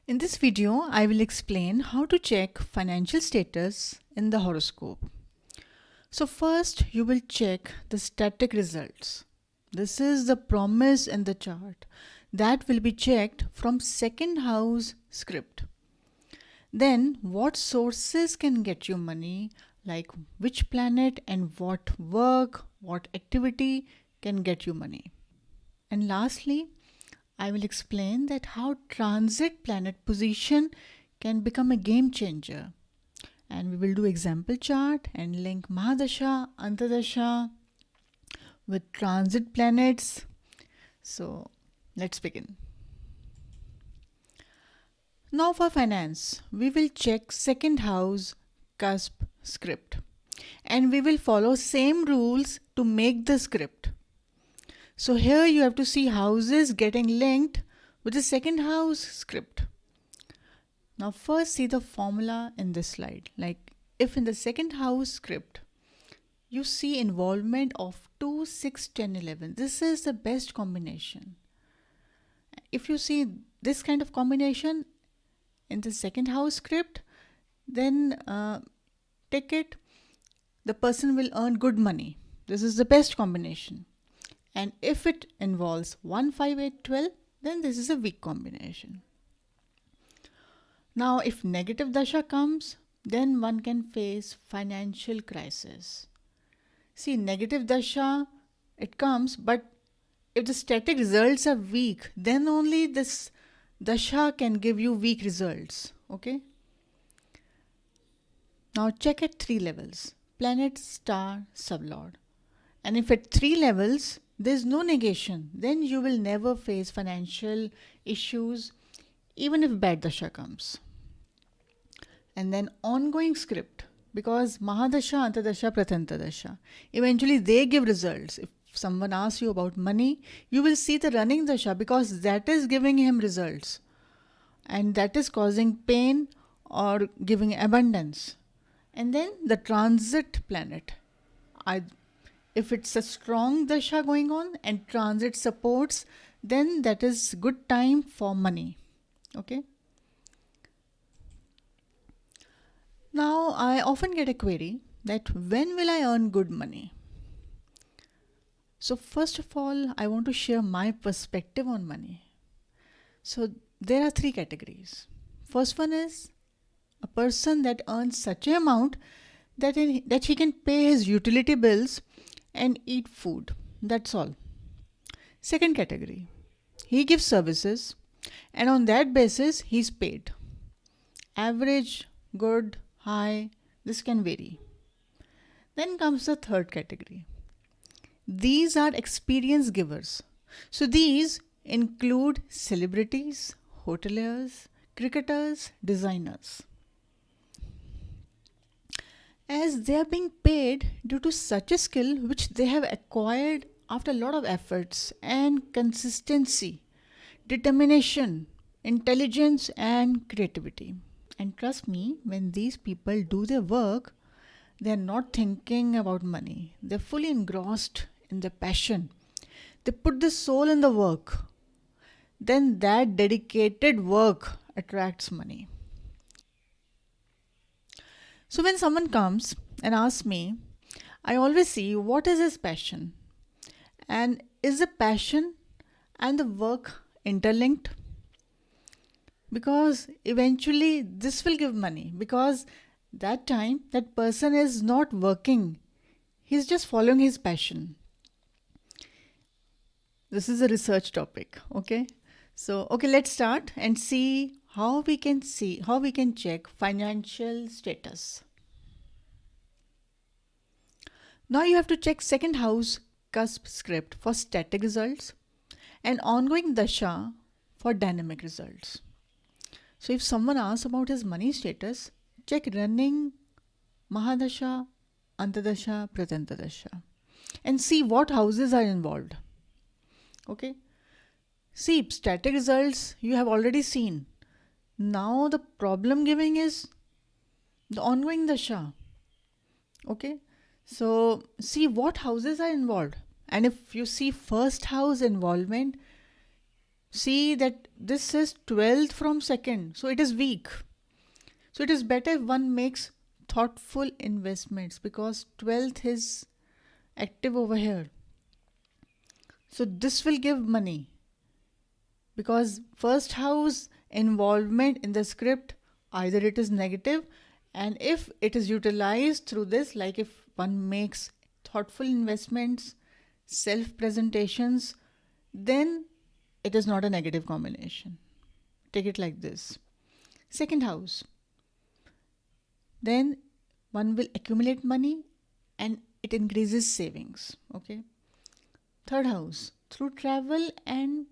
In this video, I will explain how to check financial status in the horoscope. So first, you will check the static results. This is the promise in the chart that will be checked from second house script. Then, what sources can get you money, like which planet and what work, what activity can get you money. And lastly, I will explain that how transit planet position can become a game changer. And we will do example chart and link Mahadasha, Antadasha with transit planets. So let's begin. Now for finance, we will check second house cusp script. And we will follow same rules to make the script. So here you have to see houses getting linked with the second house script. Now first see the formula in this slide. Like if in the second house script, you see involvement of 2, 6, 10, 11. This is the best combination. If you see this kind of combination in the second house script, then take it. The person will earn good money. This is the best combination. And if it involves 1, 5, 8, 12, then this is a weak combination. Now, if negative dasha comes, then one can face financial crisis. See, negative dasha, it comes, but if the static results are weak, then only this dasha can give you weak results. Okay? Now, check at 3 levels. Planet, star, sublord. And if at 3 levels, there's no negation, then you will never face financial issues even if bad dasha comes. And then ongoing script, because Mahadasha, Antadasha, Pratantadasha, eventually they give results. If someone asks you about money, you will see the running dasha because that is giving him results. And that is causing pain or giving abundance. And then the transit planet. If it's a strong dasha going on and transit supports, then that is good time for money. Okay. Now, I often get a query that when will I earn good money? So first of all, I want to share my perspective on money. So there are 3 categories. First one is a person that earns such an amount that he can pay his utility bills and eat food. That's all. Second category, he gives services and on that basis he's paid. Average, good, high, this can vary. Then comes the third category. These are experience givers. So these include celebrities, hoteliers, cricketers, designers. As they are being paid due to such a skill which they have acquired after a lot of efforts and consistency, determination, intelligence and creativity. And trust me, when these people do their work, they are not thinking about money. They're fully engrossed in their passion. They put the soul in the work. Then that dedicated work attracts money. So when someone comes and asks me, I always see what is his passion and is the passion and the work interlinked? Because eventually this will give money, because that time that person is not working, he's just following his passion. This is a research topic. Okay, so let's start and see how we can check financial status. Now you have to check second house cusp script for static results and ongoing dasha for dynamic results. So if someone asks about his money status, check running Mahadasha, Antadasha, Pratantadasha and see what houses are involved. Okay. See, static results you have already seen. Now the problem giving is the ongoing dasha. Okay. So see what houses are involved. And if you see first house involvement, See that this is 12th from 2nd, so it is weak. So it is better if one makes thoughtful investments because 12th is active over here. So this will give money because first house involvement in the script, either it is negative, and if it is utilized through this, like if one makes thoughtful investments, self presentations, then it is not a negative combination. Take it like this. Second house, then one will accumulate money and it increases savings. Okay. Third house, through travel and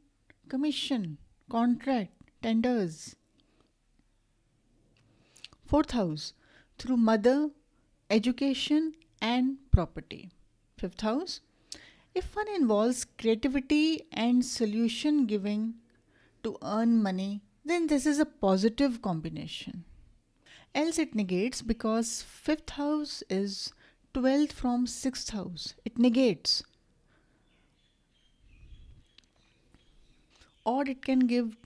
commission, contract, tenders. Fourth house, through mother, education, and property. Fifth house, if one involves creativity and solution giving to earn money, then this is a positive combination. Else it negates because fifth house is 12th from sixth house. It negates. Or it can give,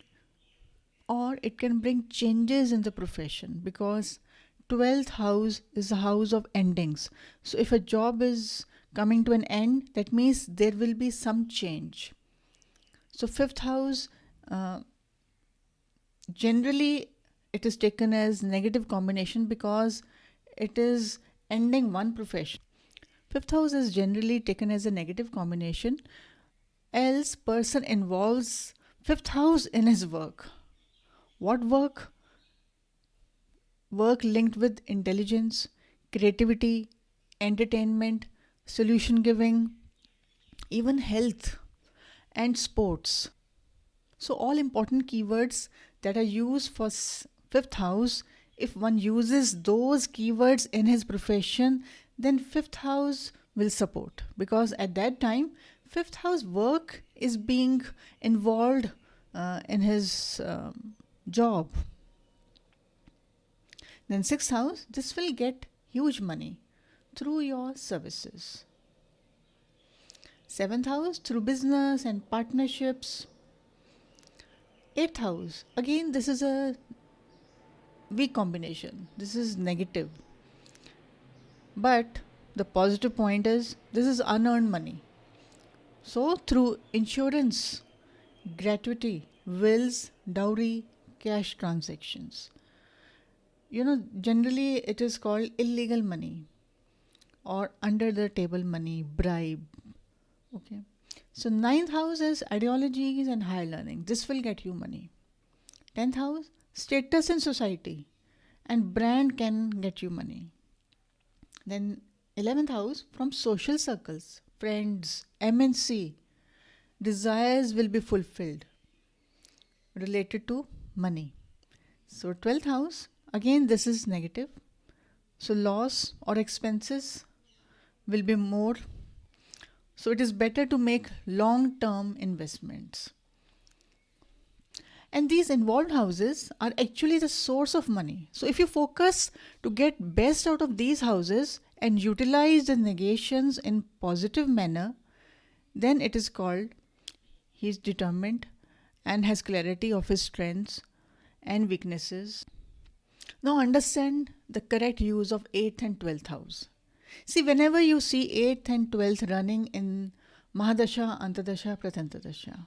or it can bring changes in the profession because 12th house is a house of endings. So if a job is coming to an end, that means there will be some change. So fifth house, generally it is taken as negative combination because it is ending one profession. Fifth house is generally taken as a negative combination, else person involves fifth house in his work. What work? Work linked with intelligence, creativity, entertainment, solution giving, even health and sports. So all important keywords that are used for fifth house, if one uses those keywords in his profession, then fifth house will support because at that time fifth house work is being involved in his job. Then sixth house, this will get huge money through your services. Seventh house, through business and partnerships. Eighth house, again this is a weak combination. This is negative. But the positive point is this is unearned money. So through insurance, gratuity, wills, dowry, cash transactions. Generally it is called illegal money or under the table money, bribe. Okay. So ninth house is ideologies and higher learning. This will get you money. 10th house, status in society and brand can get you money. Then 11th house, from social circles, friends, MNC, desires will be fulfilled related to money. So 12th house, again this is negative. So loss or expenses will be more. So it is better to make long-term investments. And these involved houses are actually the source of money. So if you focus to get best out of these houses and utilize the negations in positive manner, then it is called he is determined and has clarity of his strengths and weaknesses. Now understand the correct use of 8th and 12th house. See, whenever you see 8th and 12th running in Mahadasha, Antadasha, Pratantadasha,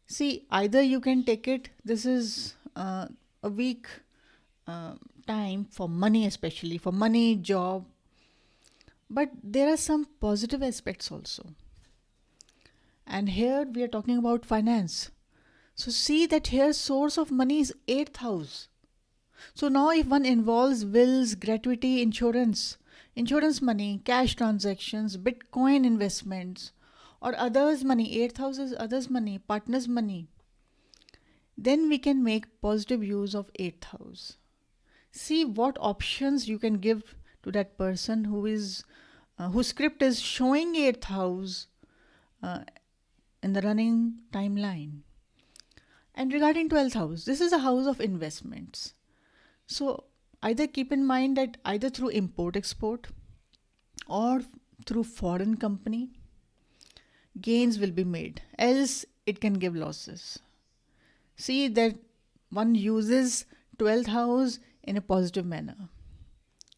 see, either you can take it, this is a weak time for money, especially for money, job, but there are some positive aspects also. And here we are talking about finance. So see that here source of money is 8th house. So now if one involves wills, gratuity, insurance money, cash transactions, Bitcoin investments, or others' money, 8th house is others' money, partners' money, then we can make positive use of 8th house. See what options you can give to that person whose script is showing 8th house in the running timeline. And regarding 12th house, this is a house of investments. So either keep in mind that either through import export or through foreign company, gains will be made, else it can give losses. see that one uses 12th house in a positive manner.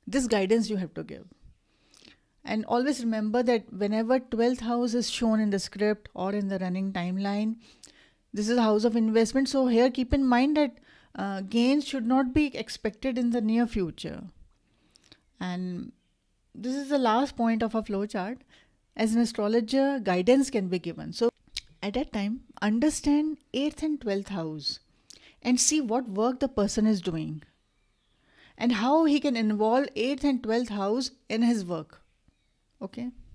This guidance you have to give. And always remember that whenever 12th house is shown in the script or in the running timeline, this is a house of investment. So here keep in mind that gains should not be expected in the near future. And this is the last point of a flowchart. As an astrologer, guidance can be given. So at that time, understand 8th and 12th house and see what work the person is doing and how he can involve 8th and 12th house in his work. Okay.